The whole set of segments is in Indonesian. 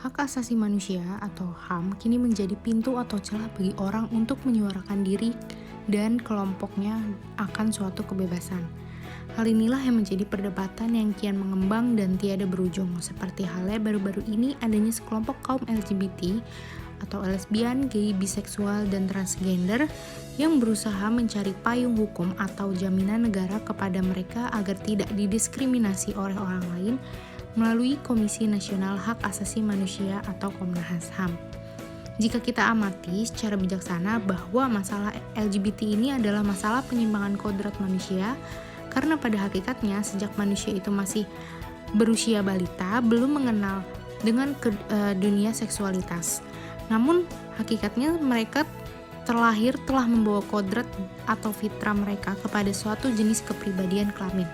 Hak asasi manusia atau HAM kini menjadi pintu atau celah bagi orang untuk menyuarakan diri dan kelompoknya akan suatu kebebasan. Hal inilah yang menjadi perdebatan yang kian mengembang dan tiada berujung, seperti halnya baru-baru ini adanya sekelompok kaum LGBT atau lesbian, gay, biseksual, dan transgender yang berusaha mencari payung hukum atau jaminan negara kepada mereka agar tidak didiskriminasi oleh orang lain melalui Komisi Nasional Hak Asasi Manusia atau Komnas HAM. Jika kita amati secara bijaksana bahwa masalah LGBT ini adalah masalah penyimpangan kodrat manusia, karena pada hakikatnya sejak manusia itu masih berusia balita belum mengenal dengan dunia seksualitas. Namun hakikatnya mereka terlahir telah membawa kodrat atau fitrah mereka kepada suatu jenis kepribadian kelamin.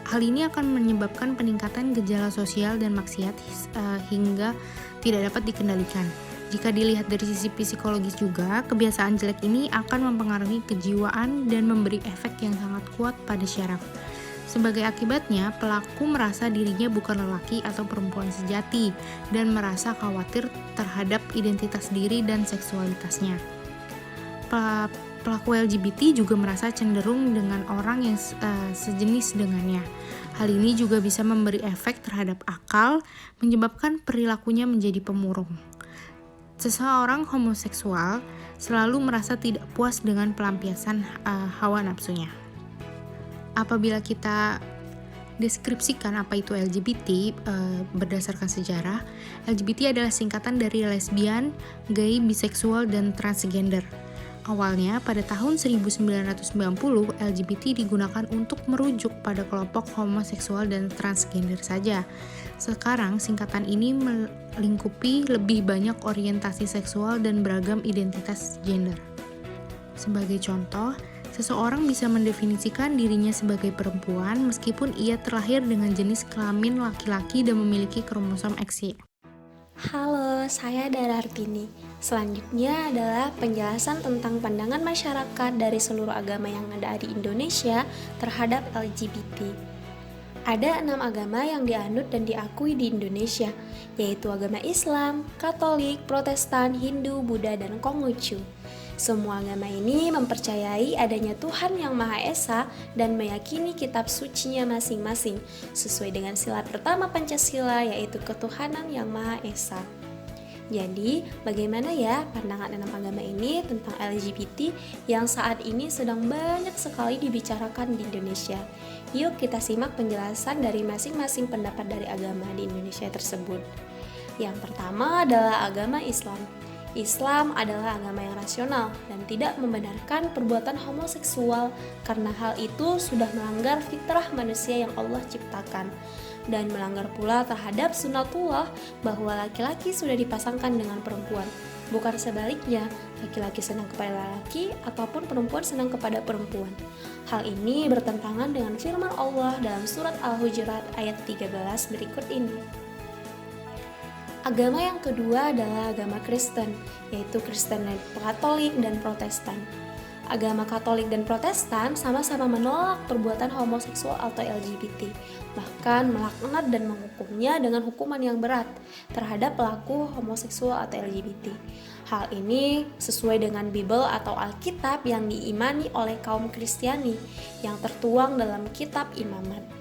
Hal ini akan menyebabkan peningkatan gejala sosial dan maksiat hingga tidak dapat dikendalikan. Jika dilihat dari sisi psikologis juga, kebiasaan jelek ini akan mempengaruhi kejiwaan dan memberi efek yang sangat kuat pada syaraf. Sebagai akibatnya, pelaku merasa dirinya bukan lelaki atau perempuan sejati dan merasa khawatir terhadap identitas diri dan seksualitasnya. Pelaku LGBT juga merasa cenderung dengan orang yang sejenis dengannya. Hal ini juga bisa memberi efek terhadap akal, menyebabkan perilakunya menjadi pemurung. Seseorang homoseksual selalu merasa tidak puas dengan pelampiasan hawa nafsunya. Apabila kita deskripsikan apa itu LGBT berdasarkan sejarah, LGBT adalah singkatan dari lesbian, gay, biseksual, dan transgender. Awalnya, pada tahun 1990, LGBT digunakan untuk merujuk pada kelompok homoseksual dan transgender saja. Sekarang, singkatan ini melingkupi lebih banyak orientasi seksual dan beragam identitas gender. Sebagai contoh, seseorang bisa mendefinisikan dirinya sebagai perempuan meskipun ia terlahir dengan jenis kelamin laki-laki dan memiliki kromosom XY. Halo, saya Dara Artini. Selanjutnya adalah penjelasan tentang pandangan masyarakat dari seluruh agama yang ada di Indonesia terhadap LGBT. Ada 6 agama yang dianut dan diakui di Indonesia, yaitu agama Islam, Katolik, Protestan, Hindu, Buddha, dan Konghucu. Semua agama ini mempercayai adanya Tuhan yang Maha Esa dan meyakini kitab sucinya masing-masing, sesuai dengan sila pertama Pancasila, yaitu ketuhanan yang Maha Esa. Jadi, bagaimana ya pandangan 6 agama ini tentang LGBT yang saat ini sedang banyak sekali dibicarakan di Indonesia? Yuk kita simak penjelasan dari masing-masing pendapat dari agama di Indonesia tersebut. Yang pertama adalah agama Islam. Islam adalah agama yang rasional dan tidak membenarkan perbuatan homoseksual karena hal itu sudah melanggar fitrah manusia yang Allah ciptakan dan melanggar pula terhadap sunatullah bahwa laki-laki sudah dipasangkan dengan perempuan, bukan sebaliknya, laki-laki senang kepada laki ataupun perempuan senang kepada perempuan. Hal ini bertentangan dengan firman Allah dalam surat Al-Hujurat ayat 13 berikut ini. Agama yang kedua adalah agama Kristen, yaitu Kristen Katolik dan Protestan. Agama Katolik dan Protestan sama-sama menolak perbuatan homoseksual atau LGBT, bahkan melaknat dan menghukumnya dengan hukuman yang berat terhadap pelaku homoseksual atau LGBT. Hal ini sesuai dengan Bible atau Alkitab yang diimani oleh kaum Kristiani yang tertuang dalam kitab Imamat.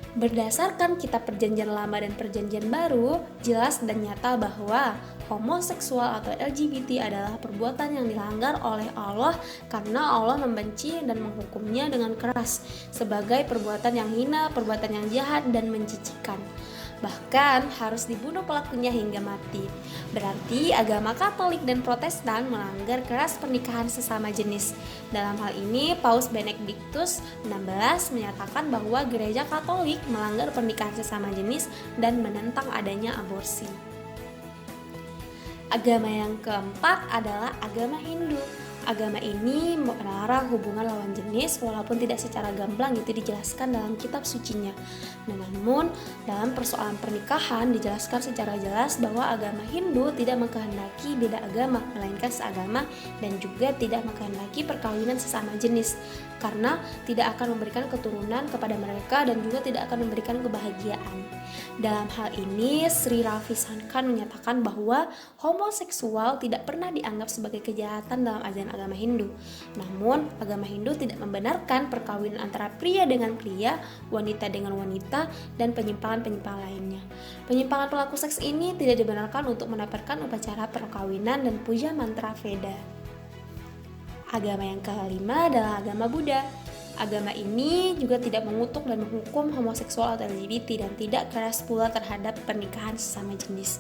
Berdasarkan kitab Perjanjian Lama dan Perjanjian Baru, jelas dan nyata bahwa homoseksual atau LGBT adalah perbuatan yang dilanggar oleh Allah karena Allah membenci dan menghukumnya dengan keras sebagai perbuatan yang hina, perbuatan yang jahat dan menjijikkan. Bahkan harus dibunuh pelakunya hingga mati. Berarti agama Katolik dan Protestan melanggar keras pernikahan sesama jenis. Dalam hal ini, Paus Benediktus XVI menyatakan bahwa gereja Katolik melanggar pernikahan sesama jenis dan menentang adanya aborsi. Agama yang keempat adalah agama Hindu. Agama ini melarang hubungan lawan jenis walaupun tidak secara gamblang itu dijelaskan dalam kitab sucinya. Namun, dalam persoalan pernikahan dijelaskan secara jelas bahwa agama Hindu tidak mengkehendaki beda agama, melainkan seagama, dan juga tidak mengkehendaki perkawinan sesama jenis, karena tidak akan memberikan keturunan kepada mereka dan juga tidak akan memberikan kebahagiaan. Dalam hal ini, Sri Ravi Shankar menyatakan bahwa homoseksual tidak pernah dianggap sebagai kejahatan dalam ajaran agama Hindu. Namun, agama Hindu tidak membenarkan perkawinan antara pria dengan pria, wanita dengan wanita, dan penyimpangan-penyimpangan lainnya. Penyimpangan pelaku seks ini tidak dibenarkan untuk mendapatkan upacara perkawinan dan puja mantra Veda. Agama yang kelima adalah agama Buddha. Agama ini juga tidak mengutuk dan menghukum homoseksual atau LGBT dan tidak keras pula terhadap pernikahan sesama jenis.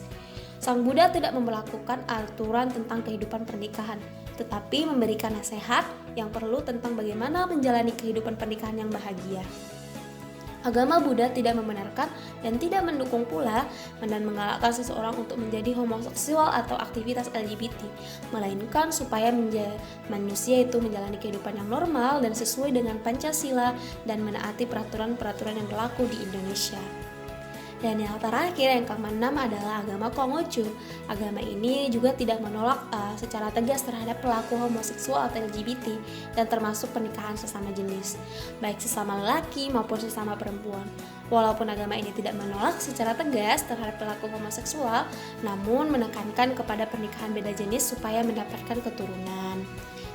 Sang Buddha tidak memberlakukan aturan tentang kehidupan pernikahan, tetapi memberikan nasihat yang perlu tentang bagaimana menjalani kehidupan pernikahan yang bahagia. Agama Buddha tidak membenarkan dan tidak mendukung pula dan menggalakkan seseorang untuk menjadi homoseksual atau aktivitas LGBT, melainkan supaya manusia itu menjalani kehidupan yang normal dan sesuai dengan Pancasila dan menaati peraturan-peraturan yang berlaku di Indonesia. Dan yang terakhir, yang keenam adalah agama Konghucu. Agama ini juga tidak menolak secara tegas terhadap pelaku homoseksual atau LGBT dan termasuk pernikahan sesama jenis, baik sesama lelaki maupun sesama perempuan. Walaupun agama ini tidak menolak secara tegas terhadap pelaku homoseksual, namun menekankan kepada pernikahan beda jenis supaya mendapatkan keturunan.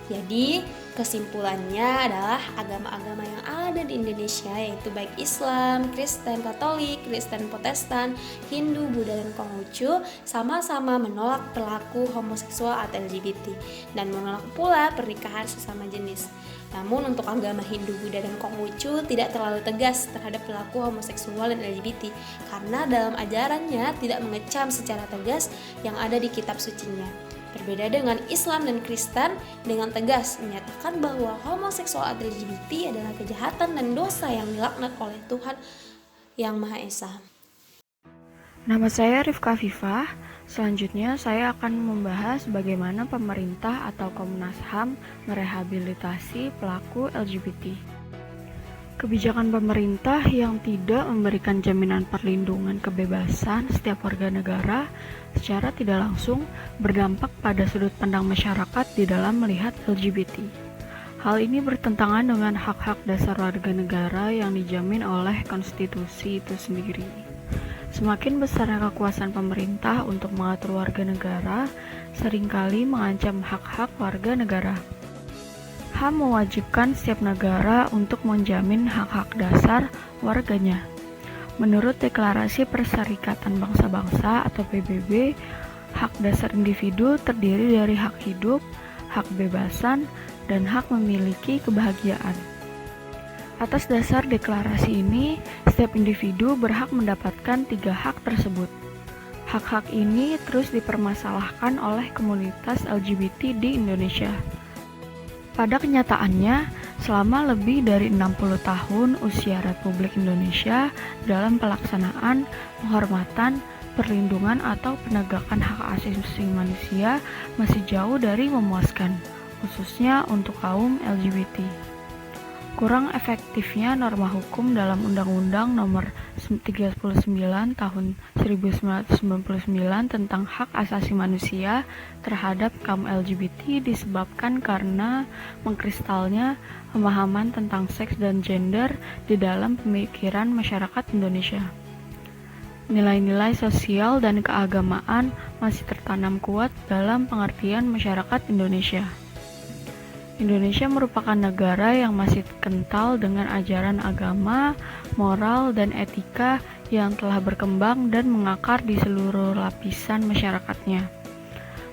Jadi, kesimpulannya adalah agama-agama yang ada di Indonesia, yaitu baik Islam, Kristen Katolik, Kristen Protestan, Hindu, Buddha, dan Konghucu, sama-sama menolak pelaku homoseksual atau LGBT dan menolak pula pernikahan sesama jenis. Namun untuk agama Hindu, Buddha, dan Konghucu tidak terlalu tegas terhadap pelaku homoseksual dan LGBT karena dalam ajarannya tidak mengecam secara tegas yang ada di kitab sucinya. Berbeda dengan Islam dan Kristen dengan tegas menyatakan bahwa homoseksual atau LGBT adalah kejahatan dan dosa yang dilaknat oleh Tuhan Yang Maha Esa. Nama saya Rifka Afifah. Selanjutnya saya akan membahas bagaimana pemerintah atau Komnas HAM merehabilitasi pelaku LGBT. Kebijakan pemerintah yang tidak memberikan jaminan perlindungan kebebasan setiap warga negara secara tidak langsung berdampak pada sudut pandang masyarakat di dalam melihat LGBT. Hal ini bertentangan dengan hak-hak dasar warga negara yang dijamin oleh konstitusi itu sendiri. Semakin besarnya kekuasaan pemerintah untuk mengatur warga negara, seringkali mengancam hak-hak warga negara. HAM mewajibkan setiap negara untuk menjamin hak-hak dasar warganya. Menurut Deklarasi Perserikatan Bangsa-Bangsa atau PBB, hak dasar individu terdiri dari hak hidup, hak kebebasan, dan hak memiliki kebahagiaan. Atas dasar deklarasi ini, setiap individu berhak mendapatkan 3 hak tersebut. Hak-hak ini terus dipermasalahkan oleh komunitas LGBT di Indonesia. Pada kenyataannya, selama lebih dari 60 tahun usia Republik Indonesia dalam pelaksanaan, penghormatan, perlindungan atau penegakan hak asasi manusia masih jauh dari memuaskan, khususnya untuk kaum LGBT. Kurang efektifnya norma hukum dalam Undang-Undang Nomor 39 Tahun 1999 tentang hak asasi manusia terhadap kaum LGBT disebabkan karena mengkristalnya pemahaman tentang seks dan gender di dalam pemikiran masyarakat Indonesia. Nilai-nilai sosial dan keagamaan masih tertanam kuat dalam pengertian masyarakat Indonesia. Indonesia merupakan negara yang masih kental dengan ajaran agama, moral, dan etika yang telah berkembang dan mengakar di seluruh lapisan masyarakatnya.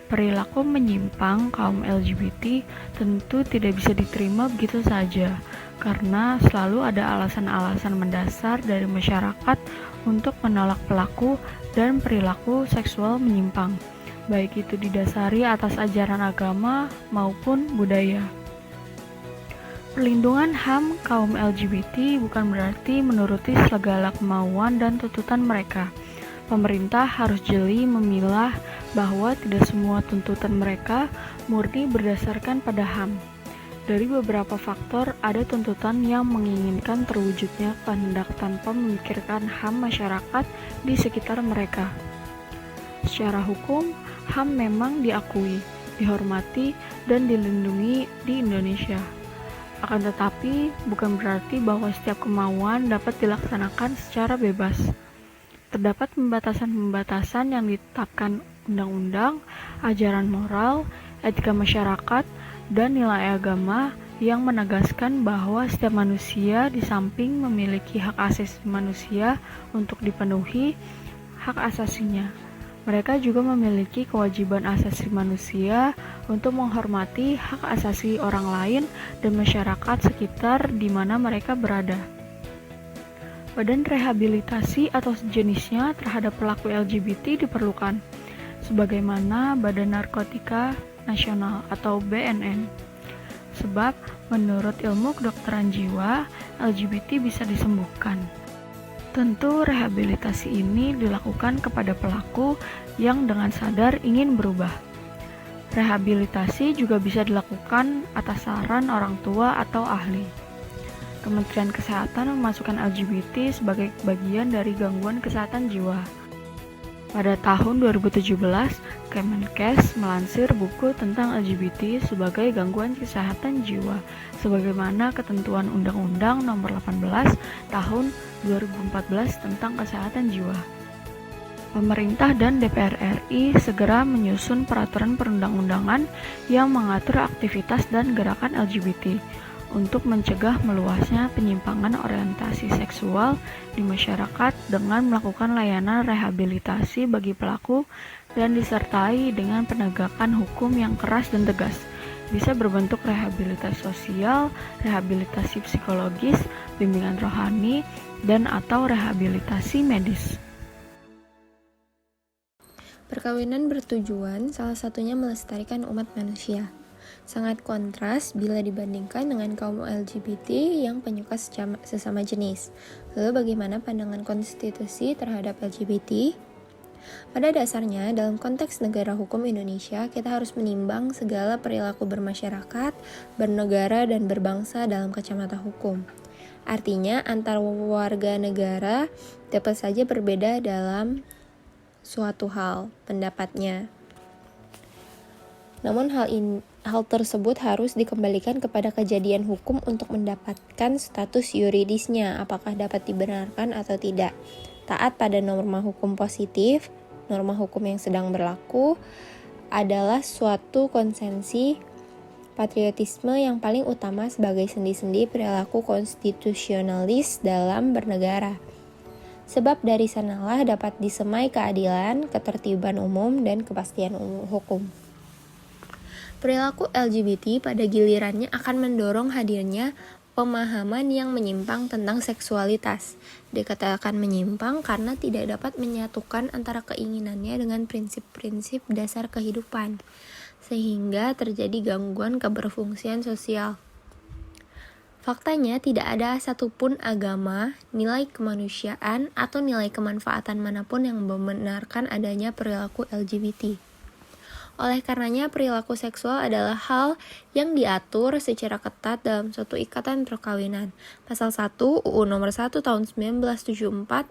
Perilaku menyimpang kaum LGBT tentu tidak bisa diterima begitu saja, karena selalu ada alasan-alasan mendasar dari masyarakat untuk menolak pelaku dan perilaku seksual menyimpang, baik itu didasari atas ajaran agama maupun budaya. Perlindungan HAM kaum LGBT bukan berarti menuruti segala kemauan dan tuntutan mereka. Pemerintah harus jeli memilah bahwa tidak semua tuntutan mereka murni berdasarkan pada HAM. Dari beberapa faktor, ada tuntutan yang menginginkan terwujudnya kehendak tanpa memikirkan HAM masyarakat di sekitar mereka. Secara hukum, HAM memang diakui, dihormati, dan dilindungi di Indonesia. Akan tetapi, bukan berarti bahwa setiap kemauan dapat dilaksanakan secara bebas. Terdapat pembatasan-pembatasan yang ditetapkan undang-undang, ajaran moral, etika masyarakat, dan nilai agama yang menegaskan bahwa setiap manusia di samping memiliki hak asasi manusia untuk dipenuhi hak asasinya, mereka juga memiliki kewajiban asasi manusia untuk menghormati hak asasi orang lain dan masyarakat sekitar di mana mereka berada. Badan rehabilitasi atau sejenisnya terhadap pelaku LGBT diperlukan, sebagaimana Badan Narkotika Nasional atau BNN. Sebab menurut ilmu kedokteran jiwa, LGBT bisa disembuhkan. Tentu rehabilitasi ini dilakukan kepada pelaku yang dengan sadar ingin berubah. Rehabilitasi juga bisa dilakukan atas saran orang tua atau ahli. Kementerian Kesehatan memasukkan LGBT sebagai bagian dari gangguan kesehatan jiwa. Pada tahun 2017, Kemenkes melansir buku tentang LGBT sebagai gangguan kesehatan jiwa, sebagaimana ketentuan Undang-Undang Nomor 18 Tahun 2014 tentang kesehatan jiwa. Pemerintah dan DPR RI segera menyusun peraturan perundang-undangan yang mengatur aktivitas dan gerakan LGBT untuk mencegah meluasnya penyimpangan orientasi seksual di masyarakat dengan melakukan layanan rehabilitasi bagi pelaku dan disertai dengan penegakan hukum yang keras dan tegas. Bisa berbentuk rehabilitasi sosial, rehabilitasi psikologis, bimbingan rohani, dan atau rehabilitasi medis. Perkawinan bertujuan salah satunya melestarikan umat manusia. Sangat kontras bila dibandingkan dengan kaum LGBT yang penyuka sesama jenis. Lalu bagaimana pandangan konstitusi terhadap LGBT? Pada dasarnya, dalam konteks negara hukum Indonesia, kita harus menimbang segala perilaku bermasyarakat, bernegara, dan berbangsa dalam kacamata hukum. Artinya, antar warga negara dapat saja berbeda dalam suatu hal, pendapatnya. Namun hal tersebut harus dikembalikan kepada kejadian hukum untuk mendapatkan status yuridisnya, apakah dapat dibenarkan atau tidak. Taat pada norma hukum positif, norma hukum yang sedang berlaku, adalah suatu konsensi patriotisme yang paling utama sebagai sendi-sendi perilaku konstitusionalis dalam bernegara. Sebab dari sanalah dapat disemai keadilan, ketertiban umum, dan kepastian hukum. Perilaku LGBT pada gilirannya akan mendorong hadirnya pemahaman yang menyimpang tentang seksualitas. Dikatakan menyimpang karena tidak dapat menyatukan antara keinginannya dengan prinsip-prinsip dasar kehidupan, sehingga terjadi gangguan keberfungsian sosial. Faktanya tidak ada satupun agama, nilai kemanusiaan, atau nilai kemanfaatan manapun yang membenarkan adanya perilaku LGBT. Oleh karenanya, perilaku seksual adalah hal yang diatur secara ketat dalam suatu ikatan perkawinan. Pasal 1 UU Nomor 1 Tahun 1974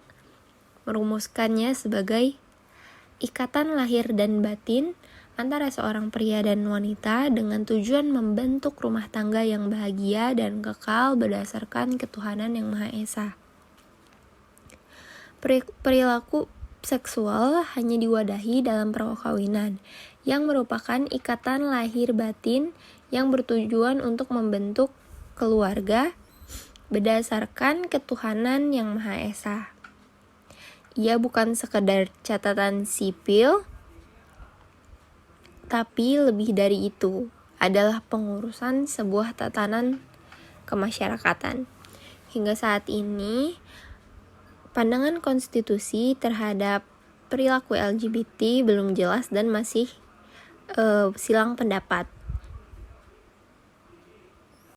merumuskannya sebagai ikatan lahir dan batin antara seorang pria dan wanita dengan tujuan membentuk rumah tangga yang bahagia dan kekal berdasarkan ketuhanan yang Maha Esa. Perilaku seksual hanya diwadahi dalam perkawinan, yang merupakan ikatan lahir batin yang bertujuan untuk membentuk keluarga berdasarkan ketuhanan yang Maha Esa. Ia bukan sekedar catatan sipil, tapi lebih dari itu adalah pengurusan sebuah tatanan kemasyarakatan. Hingga saat ini, pandangan konstitusi terhadap perilaku LGBT belum jelas dan masih silang pendapat.